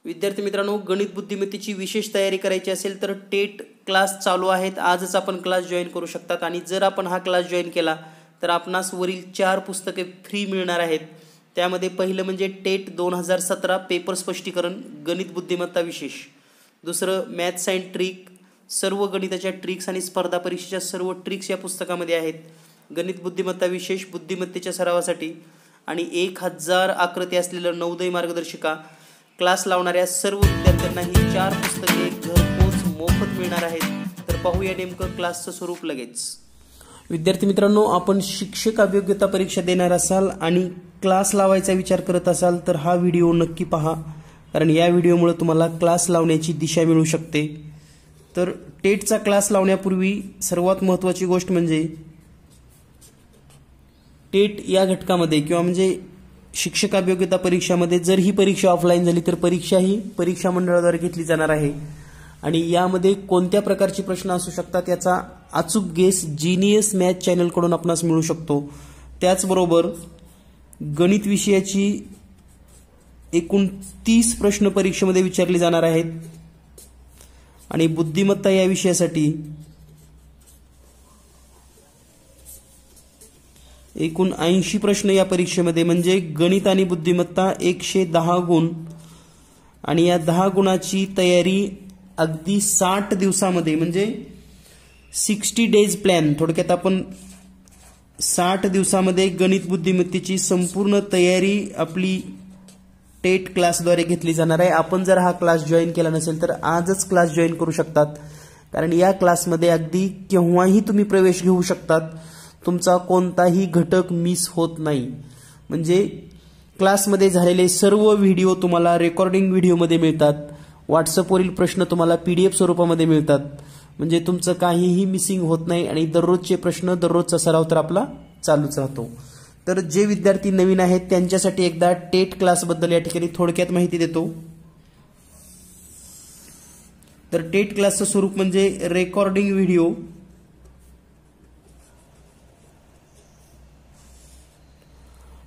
विद्यार्थी मित्रांनो, गणित बुद्धिमत्तेची विशेष तयारी करायची असेल तर टेट क्लास चालू आहेत. आजच आपण क्लास जॉईन करू शकतात आणि जर आपण हा क्लास जॉईन केला तर आपणास वरील 4 पुस्तके फ्री मिळणार आहेत. त्यामध्ये पहिलं म्हणजे टेट 2017 पेपर स्पष्टीकरण गणित बुद्धिमत्ता विशेष. दुसरं मॅथ्स अँड ट्रिक, सर्व गणिताच्या ट्रिक्स आणि स्पर्धा परीक्षेच्या सर्व ट्रिक्स या पुस्तकामध्ये आहेत. गणित बुद्धिमत्ता विशेष बुद्धिमत्तेच्या सरावासाठी आणि 1000 आकृती असलेलं नवोदय मार्गदर्शिका. क्लास लावणाऱ्या सर्व विद्यार्थ्यांना ही 4 पुस्तके घरपोच मोफत मिळणार आहेत. तर पाहूया नेमकं क्लासचं स्वरूप लगेच. विद्यार्थी मित्रांनो, आपण शिक्षक अभियोग्यता परीक्षा देणार असाल आणि क्लास लावायचा विचार करत असाल तर हा व्हिडिओ नक्की पहा, कारण या व्हिडिओमुळे तुम्हाला क्लास लावण्याची दिशा मिळू शकते. तर टेटचा क्लास लावण्यापूर्वी सर्वात महत्त्वाची गोष्ट म्हणजे टेट या घटकामध्ये किंवा म्हणजे शिक्षक अभियोग्यता परीक्षामध्ये जर ही परीक्षा ऑफलाईन झाली तर परीक्षा ही परीक्षा मंडळाद्वारे घेतली जाणार आहे आणि यामध्ये कोणत्या प्रकारचे प्रश्न असू शकतात याचा अचूक गेस जीनियस मॅथ चॅनलकडून आपणास मिळू शकतो. त्याचबरोबर गणित विषयाची एकूण 30 प्रश्न परीक्षेमध्ये विचारले जाणार आहेत आणि बुद्धिमत्ता या विषयासाठी एकूण 80 प्रश्न या परीक्षेमध्ये, म्हणजे गणित आणि बुद्धिमत्ता 110 गुण आणि या 10 गुणाची तयारी अगदी 60 दिवसामध्ये, म्हणजे 60 डेज प्लॅन. थोडक्यात आपण 60 दिवसामध्ये गणित बुद्धिमत्तेची संपूर्ण तयारी आपली टेट क्लासद्वारे घेतली जाणार आहे. आपण जर हा क्लास जॉईन केला नसेल तर आजच क्लास जॉईन करू शकतात, कारण या क्लासमध्ये अगदी केव्हाही तुम्ही प्रवेश घेऊ शकतात. तुमचा कोणताही घटक मिस होत नाही. म्हणजे क्लासमध्ये झालेले सर्व व्हिडिओ तुम्हाला रेकॉर्डिंग व्हिडिओमध्ये मिळतात. व्हॉट्सअपवरील प्रश्न तुम्हाला PDF स्वरूपामध्ये मिळतात. म्हणजे तुमचं काहीही मिसिंग होत नाही आणि दररोजचे प्रश्न, दररोजचा सराव तर आपला चालूच राहतो. तर जे विद्यार्थी नवीन आहेत त्यांच्यासाठी एकदा टेट क्लासबद्दल या ठिकाणी थोडक्यात माहिती देतो. तर टेट क्लासचं स्वरूप म्हणजे रेकॉर्डिंग व्हिडिओ.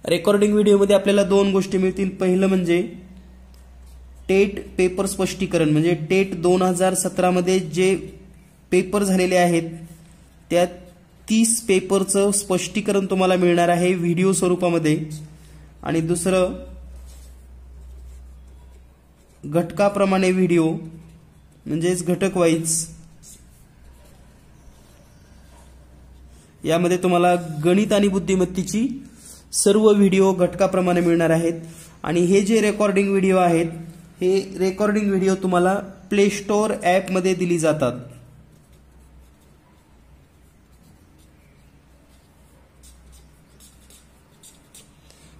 रेकॉर्डिंग व्हिडिओमध्ये आपल्याला 2 गोष्टी मिळतील. पहिलं म्हणजे टेट पेपर स्पष्टीकरण, म्हणजे टेट 2017 मध्ये जे पेपर झालेले आहेत त्या 30 पेपरचं स्पष्टीकरण तुम्हाला मिळणार आहे व्हिडिओ स्वरूपामध्ये. आणि दुसरं घटकाप्रमाणे व्हिडिओ, म्हणजेच घटक वाईज. यामध्ये तुम्हाला गणित आणि बुद्धिमत्तेची सर्व व्हिडिओ घटकाप्रमाणे मिळणार आहेत. आणि हे जे रेकॉर्डिंग व्हिडिओ आहेत, हे रेकॉर्डिंग व्हिडिओ तुम्हाला प्ले स्टोअर ॲपमध्ये दिली जातात.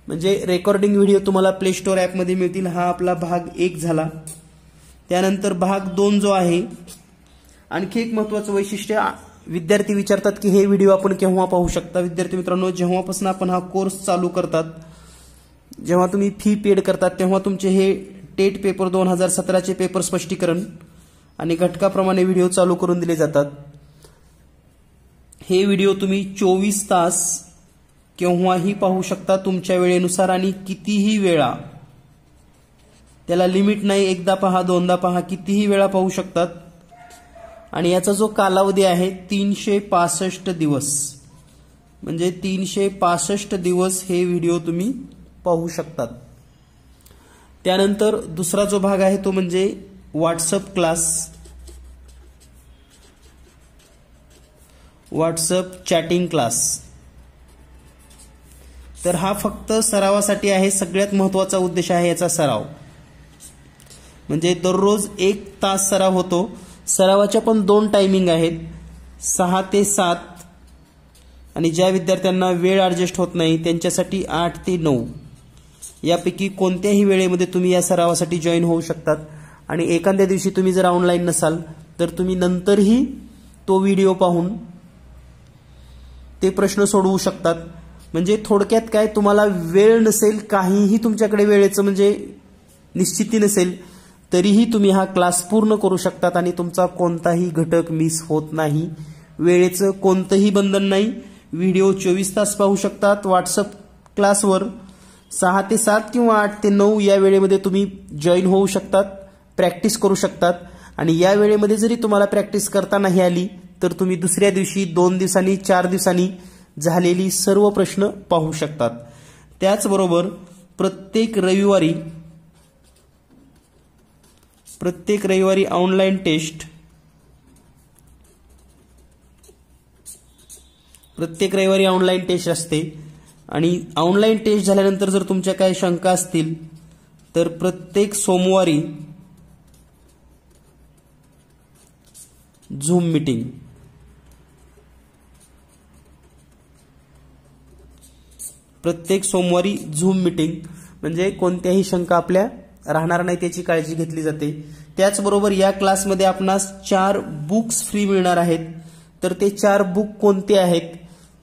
म्हणजे रेकॉर्डिंग व्हिडिओ तुम्हाला प्ले स्टोअर ॲपमध्ये मिळतील. हा आपला भाग 1 झाला. त्यानंतर भाग 2 जो आहे, आणखी एक महत्त्वाचं वैशिष्ट्य, विद्यार्थी विचारतात की हे व्हिडिओ आपण केव्हा पाहू शकता. विद्यार्थी मित्रांनो, जेव्हापासून आपण हा कोर्स चालू करतात, जेव्हा तुम्ही फी पेड करतात तेव्हा तुमचे हे टेट पेपर 2017चे पेपर स्पष्टीकरण आणि घटकाप्रमाणे व्हिडिओ चालू करून दिले जातात. हे व्हिडिओ तुम्ही 24 तास केव्हाही पाहू शकता तुमच्या वेळेनुसार आणि कितीही वेळा. त्याला लिमिट नाही, एकदा पहा, दोनदा पहा, कितीही वेळा पाहू शकतात. आणि याचा जो कालावधी आहे 365 दिवस, म्हणजे 365 दिवस हे व्हिडिओ तुम्ही पाहू शकतात. त्यानंतर दुसरा जो भाग आहे तो म्हणजे WhatsApp class, WhatsApp chatting class. तर हा फक्त सरावासाठी आहे. सगळ्यात महत्त्वाचा उद्देश आहे याचा सराव, म्हणजे दररोज 1 तास सराव होतो. सरावाच्या पण 2 टायमिंग आहेत, 6 ते 7, आणि ज्या विद्यार्थ्यांना वेळ ॲडजस्ट होत नाही त्यांच्यासाठी 8 ते 9. यापैकी कोणत्याही वेळेमध्ये तुम्ही या सरावासाठी जॉईन होऊ शकतात. आणि एखाद्या दिवशी तुम्ही जर ऑनलाईन नसाल तर तुम्ही नंतरही तो व्हिडिओ पाहून ते प्रश्न सोडवू शकतात. म्हणजे थोडक्यात काय, तुम्हाला वेळ नसेल, काहीही तुमच्याकडे वेळेचं म्हणजे निश्चिती नसेल, तरीही तुम्ही हा क्लास पूर्ण करू शकतात आणि तुमचा कोणताही घटक मिस होत नाही. वेळेचं कोणतंही बंधन नाही. व्हिडिओ 24 तास पाहू शकतात व्हॉट्सअप क्लासवर. 6 ते 7 किंवा 8 ते 9 या वेळेमध्ये तुम्ही जॉईन होऊ शकतात, प्रॅक्टिस करू शकतात. आणि या वेळेमध्ये जरी तुम्हाला प्रॅक्टिस करता नाही आली तर तुम्ही दुसऱ्या दिवशी 2 दिवसांनी 4 दिवसांनी झालेली सर्व प्रश्न पाहू शकतात. त्याचबरोबर प्रत्येक रविवारी ऑनलाईन टेस्ट, असते. आणि ऑनलाईन टेस्ट झाल्यानंतर जर तुमच्या काही शंका असतील तर प्रत्येक सोमवारी झूम मीटिंग, म्हणजे कोणत्याही शंका आपल्या राहणार नाही त्याची काळजी घेतली जाते. त्याचबरोबर या क्लासमध्ये आपणास 4 बुक्स फ्री मिळणार आहेत. तर ते 4 बुक कोणते आहेत,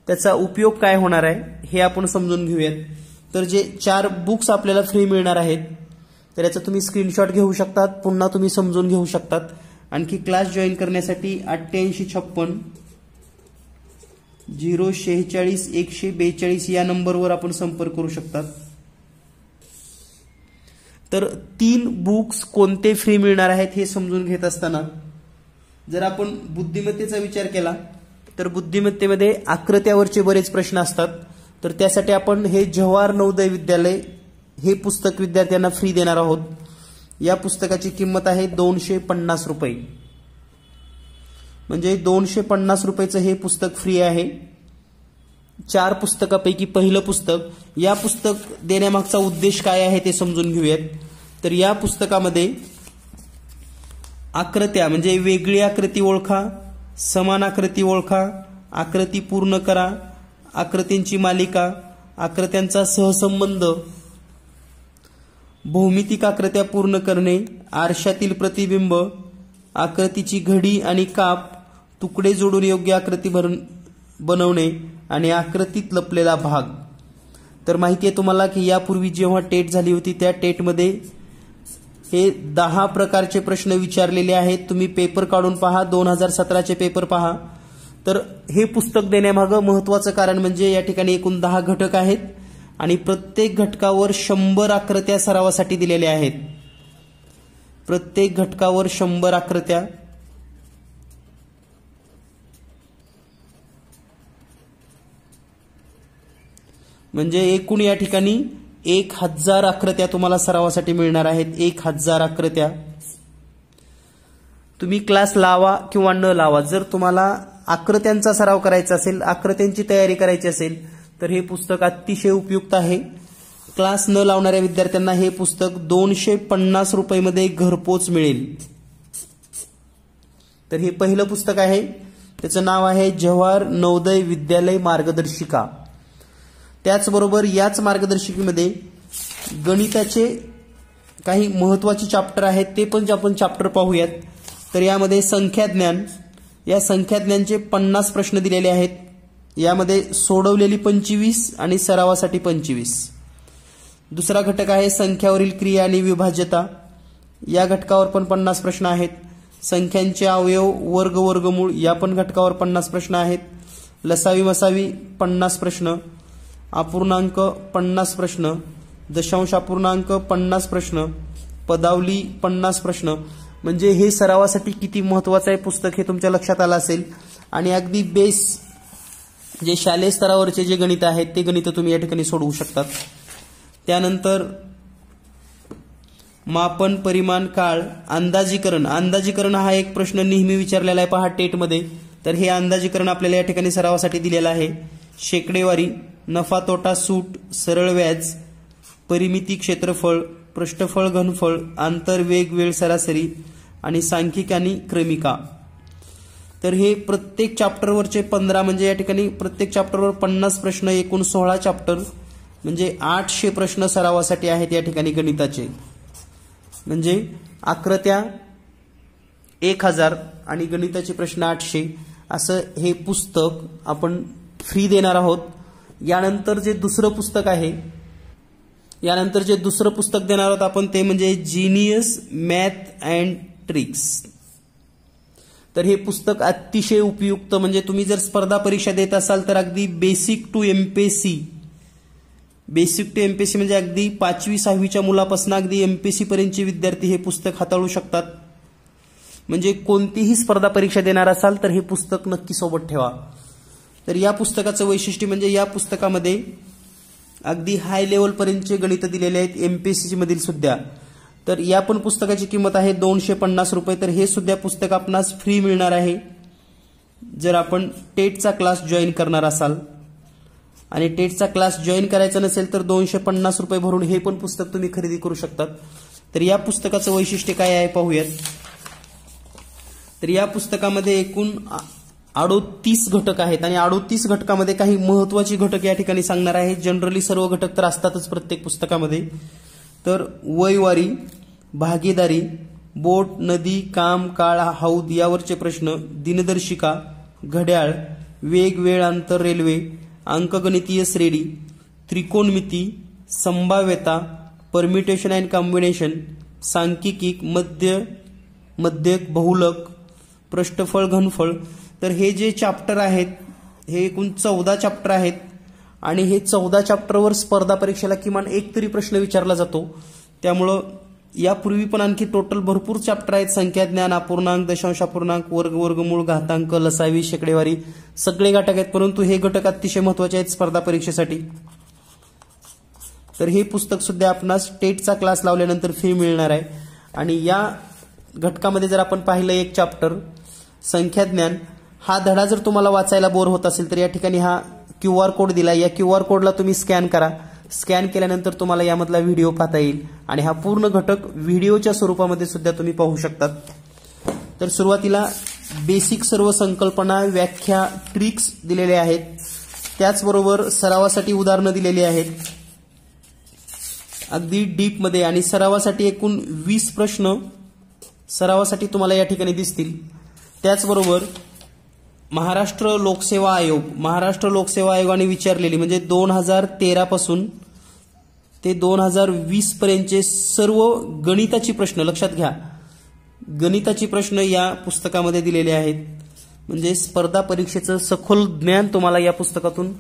त्याचा उपयोग काय होणार आहे हे आपण समजून घेऊयात. तर जे 4 बुक्स आपल्याला फ्री मिळणार आहेत तर याचा तुम्ही स्क्रीनशॉट घेऊ शकतात, पुन्हा तुम्ही समजून घेऊ शकतात. आणखी क्लास जॉईन करण्यासाठी 8856 046 142 या नंबरवर आपण संपर्क करू शकतात. तर 3 बुक्स कोणते फ्री मिळणार आहेत हे समजून घेत असताना जर आपण बुद्धिमत्तेचा विचार केला तर बुद्धिमत्तेमध्ये आकृत्यावरचे बरेच प्रश्न असतात. तर त्यासाठी आपण हे जवाहर नवोदय विद्यालय हे पुस्तक विद्यार्थ्यांना फ्री देणार आहोत. या पुस्तकाची किंमत आहे 250 रुपये, म्हणजे 250 रुपयाचं हे पुस्तक फ्री आहे. 4 पुस्तकापैकी पहिलं पुस्तक. या पुस्तक देण्यामागचा उद्देश काय आहे ते समजून घेऊयात. तर या पुस्तकामध्ये आकृत्या म्हणजे वेगळी आकृती ओळखा, समान आकृती ओळखा, आकृती पूर्ण करा, आकृतींची मालिका, आकृत्यांचा सहसंबंध, भौमितिक आकृत्या पूर्ण करणे, आरशातील प्रतिबिंब, आकृतीची घडी आणि काप, तुकडे जोडून योग्य आकृती बनवणे आणि आकृतीत लपलेला भाग. तर माहिती आहे तुम्हाला की यापूर्वी जेव्हा टेट झाली होती त्या टेटमध्ये हे 10 प्रकारचे प्रश्न विचारलेले आहेत. तुम्ही पेपर काढून पहा, 2017चे पेपर पहा. तर हे पुस्तक देण्यामागं महत्त्वाचं कारण म्हणजे या ठिकाणी एकूण 10 घटक आहेत आणि प्रत्येक घटकावर 100 आकृत्या सरावासाठी दिलेल्या आहेत. प्रत्येक घटकावर 100 आकृत्या. म्हणजे एकूण या ठिकाणी 1000 आकृत्या तुम्हाला सरावासाठी मिळणार आहेत. 1000 आकृत्या. तुम्ही क्लास लावा किंवा न लावा, जर तुम्हाला आकृत्यांचा सराव करायचा असेल, आकृत्यांची तयारी करायची असेल तर हे पुस्तक अतिशय उपयुक्त आहे. क्लास न लावणाऱ्या विद्यार्थ्यांना हे पुस्तक 250 रुपयामध्ये घरपोच मिळेल. तर हे पहिलं पुस्तक आहे, त्याचं नाव आहे जवाहर नवोदय विद्यालय मार्गदर्शिका. त्याचबरोबर याच मार्गदर्शिकेमध्ये गणिताचे काही महत्त्वाचे चॅप्टर आहेत, ते पण आपण चॅप्टर पाहूयात. तर यामध्ये संख्याज्ञान, या संख्याज्ञानचे 50 प्रश्न दिलेले आहेत. यामध्ये सोडवलेली 25 आणि सरावासाठी 25. दुसरा घटक आहे संख्यावरील क्रिया आणि विभाज्यता. या घटकावर पण 50 प्रश्न आहेत. संख्यांचे अवयव, वर्ग, वर्गमूळ या पण घटकावर 50 प्रश्न आहेत. लसावी मसावी 50 प्रश्न, अपूर्णांक 50 प्रश्न, दशांश अपूर्णांक 50 प्रश्न, पदावली 50 प्रश्न. म्हणजे हे सरावासाठी किती महत्त्वाचं आहे पुस्तक हे तुमच्या लक्षात आलं असेल. आणि अगदी बेस जे शालेय स्तरावरचे जे गणित आहेत ते गणित तुम्ही या ठिकाणी सोडवू शकतात. त्यानंतर मापन, परिमाण, काळ, अंदाजीकरण. अंदाजीकरण हा एक प्रश्न नेहमी विचारलेला आहे पहा टेटमध्ये. तर हे अंदाजीकरण आपल्याला या ठिकाणी सरावासाठी दिलेलं आहे. शेकडेवारी, नफा तोटा सूट, सरळ व्याज, परिमिती, क्षेत्रफळ, पृष्ठफळ, घनफळ, आंतर, वेग, वेळ, सरासरी आणि सांख्यिक आणि क्रमिका. तर हे प्रत्येक चॅप्टरवरचे 15 म्हणजे या ठिकाणी प्रत्येक चॅप्टरवर 50 प्रश्न, एकूण 16 चॅप्टर म्हणजे 800 प्रश्न सरावासाठी आहेत या ठिकाणी गणिताचे. म्हणजे आकृत्या 1000 आणि गणिताचे प्रश्न 800 असं हे पुस्तक आपण फ्री देणार आहोत. यानंतर जे दुसरं पुस्तक देणार आहोत आपण ते म्हणजे जीनियस मॅथ अँड ट्रिक्स. तर हे पुस्तक अतिशय उपयुक्त, म्हणजे तुम्ही जर स्पर्धा परीक्षा देत असाल तर अगदी basic to MPSC basic to MPSC म्हणजे अगदी 5वी 6वीच्या मुलापासून अगदी एमपीएससी पर्यंतचे विद्यार्थी हे पुस्तक हाताळू शकतात. म्हणजे कोणतीही स्पर्धा परीक्षा देणार असाल तर हे पुस्तक नक्की सोबत ठेवा. तर या पुस्तकाचं वैशिष्ट्य म्हणजे या पुस्तकामध्ये अगदी हाय लेवल पर्यंतचे गणित दिलेले आहेत एमपीएससी मधील सुद्धा. तर या पण पुस्तकाची किंमत आहे 250 रुपये. तर हे सुद्धा पुस्तक आपणास फ्री मिळणार आहे जर आपण टेटचा क्लास जॉईन करणार असाल. आणि टेटचा क्लास जॉईन करायचा नसेल तर 250 रुपये भरून हे पण पुस्तक तुम्ही खरेदी करू शकतात. तर या पुस्तकाचं वैशिष्ट्य काय आहे पाहूयात. तर या पुस्तकामध्ये एकूण 38 घटक आहेत आणि 38 घटकामध्ये काही महत्वाची घटक या ठिकाणी सांगणार आहे. जनरली सर्व घटक तर असतातच प्रत्येक पुस्तकामध्ये. तर वयवारी, भागीदारी, बोट, नदी, काम, काळ, हौद यावरचे प्रश्न, दिनदर्शिका, घड्याळ, वेग, वेळ, अंतर, रेल्वे, अंकगणितीय श्रेणी, त्रिकोणमिती, संभाव्यता, परम्युटेशन अँड कॉम्बिनेशन, सांख्यिकी, मध्यक, बहुलक, पृष्ठफळ, घनफळ. तर हे जे चॅप्टर आहेत हे एकूण 14 चॅप्टर आहेत आणि हे 14 चॅप्टरवर स्पर्धा परीक्षेला किमान एक तरी प्रश्न विचारला जातो. त्यामुळं यापूर्वी पण आणखी टोटल भरपूर चॅप्टर आहेत. संख्याज्ञान, अपूर्णांक, दशांश अपूर्णांक, वर्ग, वर्गमूळ, घातांक, लसावी, शेकडेवारी सगळे घटक आहेत. परंतु हे घटक अतिशय महत्वाचे आहेत स्पर्धा परीक्षेसाठी. तर हे पुस्तक सुद्धा आपणास टेटचा क्लास लावल्यानंतर फ्री मिळणार आहे. आणि या घटकामध्ये जर आपण पाहिलं एक चॅप्टर संख्याज्ञान, हा धडा जर तुम्हाला वाचायला बोर होत असेल तर या ठिकाणी हा QR कोड दिला. या QR कोडला तुम्ही स्कॅन करा. स्कॅन केल्यानंतर तुम्हाला यामधला व्हिडिओ पाहता येईल आणि हा पूर्ण घटक व्हिडिओच्या स्वरूपामध्ये सुद्धा तुम्ही पाहू शकतात. तर सुरुवातीला बेसिक सर्व संकल्पना, व्याख्या, ट्रिक्स दिलेल्या आहेत. त्याचबरोबर सरावासाठी उदाहरणं दिलेली आहेत अगदी डीपमध्ये. आणि सरावासाठी एकूण 20 प्रश्न सरावासाठी तुम्हाला या ठिकाणी दिसतील. त्याचबरोबर महाराष्ट्र लोकसेवा आयोगाने विचारलेली म्हणजे 2013 पासून ते 2020 पर्यंतचे सर्व गणिताची प्रश्न, लक्षात घ्या गणिताची प्रश्न या पुस्तकामध्ये दिलेले आहेत. म्हणजे स्पर्धा परीक्षेचं सखोल ज्ञान तुम्हाला या पुस्तकातून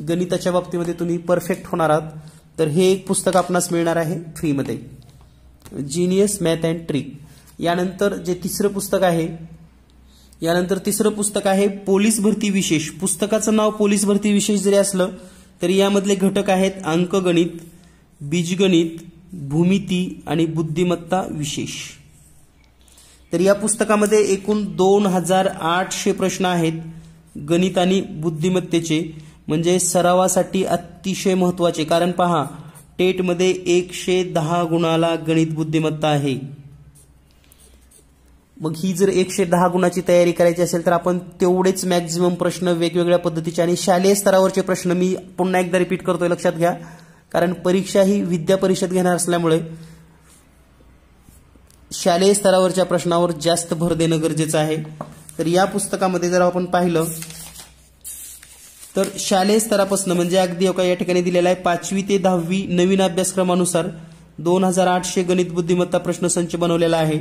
गणिताच्या बाबतीमध्ये तुम्ही परफेक्ट होणार आहात. तर हे एक पुस्तक आपणास मिळणार आहे फ्रीमध्ये, जीनियस मॅथ अँड ट्रिक. यानंतर तिसरं पुस्तक आहे पोलीस भरती विशेष. पुस्तकाचं नाव पोलीस भरती विशेष जरी असलं तरी यामधले घटक आहेत अंकगणित, बीजगणित, भूमिती आणि बुद्धिमत्ता विशेष. तर या पुस्तकामध्ये एकूण 2800 प्रश्न आहेत गणित आणि बुद्धिमत्तेचे. म्हणजे सरावासाठी अतिशय महत्वाचे. कारण पहा टेटमध्ये 110 गुणाला गणित बुद्धिमत्ता आहे. मग ही जर 110 गुणाची तयारी करायची असेल तर आपण तेवढेच मॅक्झिमम प्रश्न वेगवेगळ्या पद्धतीचे आणि शालेय स्तरावरचे प्रश्न, मी पुन्हा एकदा रिपीट करतोय लक्षात घ्या, कारण परीक्षा ही विद्या परिषद घेणार असल्यामुळे शालेय स्तरावरच्या प्रश्नावर जास्त भर देणं गरजेचं आहे. तर या पुस्तकामध्ये जर आपण पाहिलं तर शालेय स्तरापासून म्हणजे अगदी या ठिकाणी दिलेला आहे 5वी ते 10वी नवीन अभ्यासक्रमानुसार 2800 गणित बुद्धिमत्ता प्रश्नसंच बनवलेला आहे.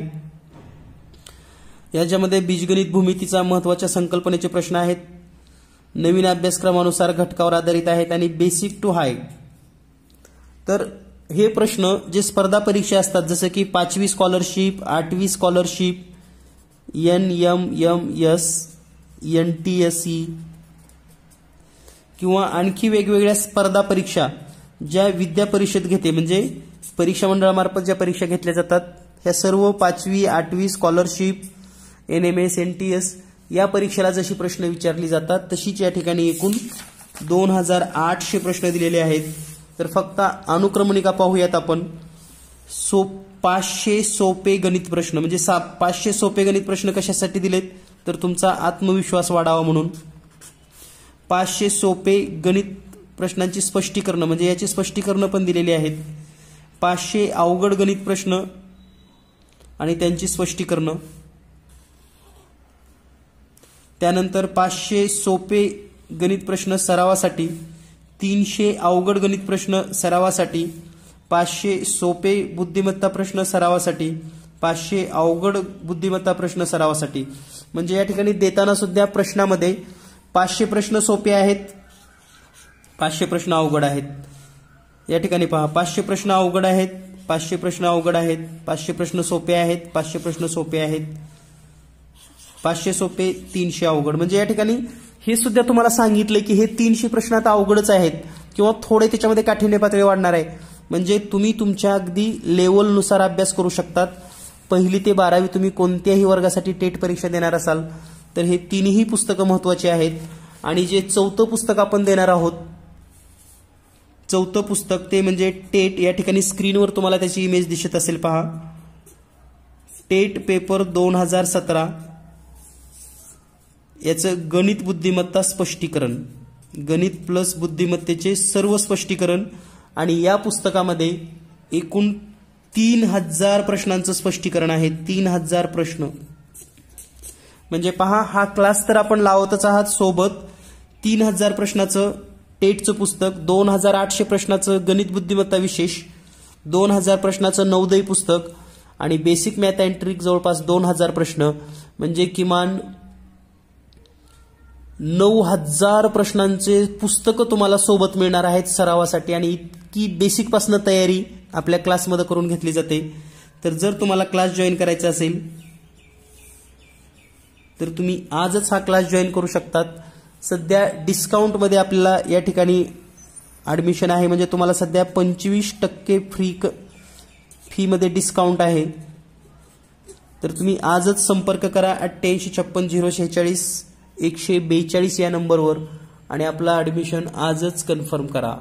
याच्यामध्ये बीजगणित, भूमितीचा महत्वाच्या संकल्पनेचे प्रश्न आहेत. नवीन अभ्यासक्रमानुसार घटकावर आधारित आहेत आणि बेसिक टू हाय. तर हे प्रश्न जे स्पर्धा परीक्षा असतात जसं की 5वी स्कॉलरशिप, 8वी स्कॉलरशिप, NMMS, NTSE किंवा आणखी वेगवेगळ्या स्पर्धा परीक्षा ज्या विद्या परिषद घेते म्हणजे परीक्षा मंडळामार्फत ज्या परीक्षा घेतल्या जातात ह्या सर्व 5वी, 8वी स्कॉलरशिप, NMS, NTS या परीक्षेला जशी प्रश्न विचारली जातात तशीच या ठिकाणी एकूण 2800 प्रश्न दिलेले आहेत. तर फक्त अनुक्रमणिका पाहूयात आपण. 500 सोपे गणित प्रश्न म्हणजे 500 सोपे गणित प्रश्न कशासाठी दिलेत तर तुमचा आत्मविश्वास वाढावा म्हणून. 500 सोपे गणित प्रश्नांची स्पष्टीकरण म्हणजे याची स्पष्टीकरण पण दिलेली आहेत. 500 अवघड गणित प्रश्न आणि त्यांची स्पष्टीकरण. त्यानंतर 500 सोपे गणित प्रश्न सरावासाठी, 300 अवघड गणित प्रश्न सरावासाठी, 500 सोपे बुद्धिमत्ता प्रश्न सरावासाठी, 500 अवघड बुद्धिमत्ता प्रश्न सरावासाठी. म्हणजे या ठिकाणी देताना सुद्धा प्रश्नामध्ये 500 प्रश्न सोपे आहेत, 500 प्रश्न अवघड आहेत. या ठिकाणी पहा 500 प्रश्न अवघड आहेत, 500 प्रश्न अवघड आहेत, 500 प्रश्न सोपे आहेत, 500 प्रश्न सोपे आहेत, 500 सोपे, 300 अवघड. म्हणजे या ठिकाणी हे सुद्धा तुम्हाला सांगितले की हे 300 प्रश्न आता अवघडच आहेत किंवा थोडे त्याच्यामध्ये काठिण्य पातळी वाढणार आहे. म्हणजे तुम्ही तुमच्या अगदी लेवलनुसार अभ्यास करू शकतात. 1ली ते 12वी तुम्ही कोणत्याही वर्गासाठी टेट परीक्षा देणार असाल तर हे तिन्ही पुस्तकं महत्त्वाची आहेत. आणि जे 4थं पुस्तक आपण देणार आहोत, 4थं पुस्तक ते म्हणजे टेट. या ठिकाणी स्क्रीनवर तुम्हाला त्याची इमेज दिसत असेल पहा. टेट पेपर 2017 याचं गणित बुद्धिमत्ता स्पष्टीकरण, गणित प्लस बुद्धिमत्तेचे सर्व स्पष्टीकरण. आणि या पुस्तकामध्ये एकूण 3000 प्रश्नांचं स्पष्टीकरण आहे. 3000 प्रश्न. म्हणजे पहा, हा क्लास तर आपण लावतच आहात, सोबत 3000 प्रश्नाचं टेटचं पुस्तक, 2800 प्रश्नाचं गणित बुद्धिमत्ता विशेष, 2000 प्रश्नाचं नवोदय पुस्तक आणि बेसिक मॅथ अँड ट्रिक जवळपास 2000 प्रश्न. म्हणजे किमान 9000 प्रश्नांचे पुस्तकं तुम्हाला सोबत मिळणार आहेत सरावासाठी. आणि इतकी बेसिकपासून तयारी आपल्या क्लासमध्ये करून घेतली जाते. तर जर तुम्हाला क्लास जॉईन करायचा असेल तर तुम्ही आजच हा क्लास जॉईन करू शकतात. सध्या डिस्काउंटमध्ये आपल्याला या ठिकाणी ॲडमिशन आहे. म्हणजे तुम्हाला सध्या 25% फीमध्ये डिस्काउंट आहे. तर तुम्ही आजच संपर्क करा 8856 046 142 या नंबरवर आणि आपला ॲडमिशन आजच कन्फर्म करा.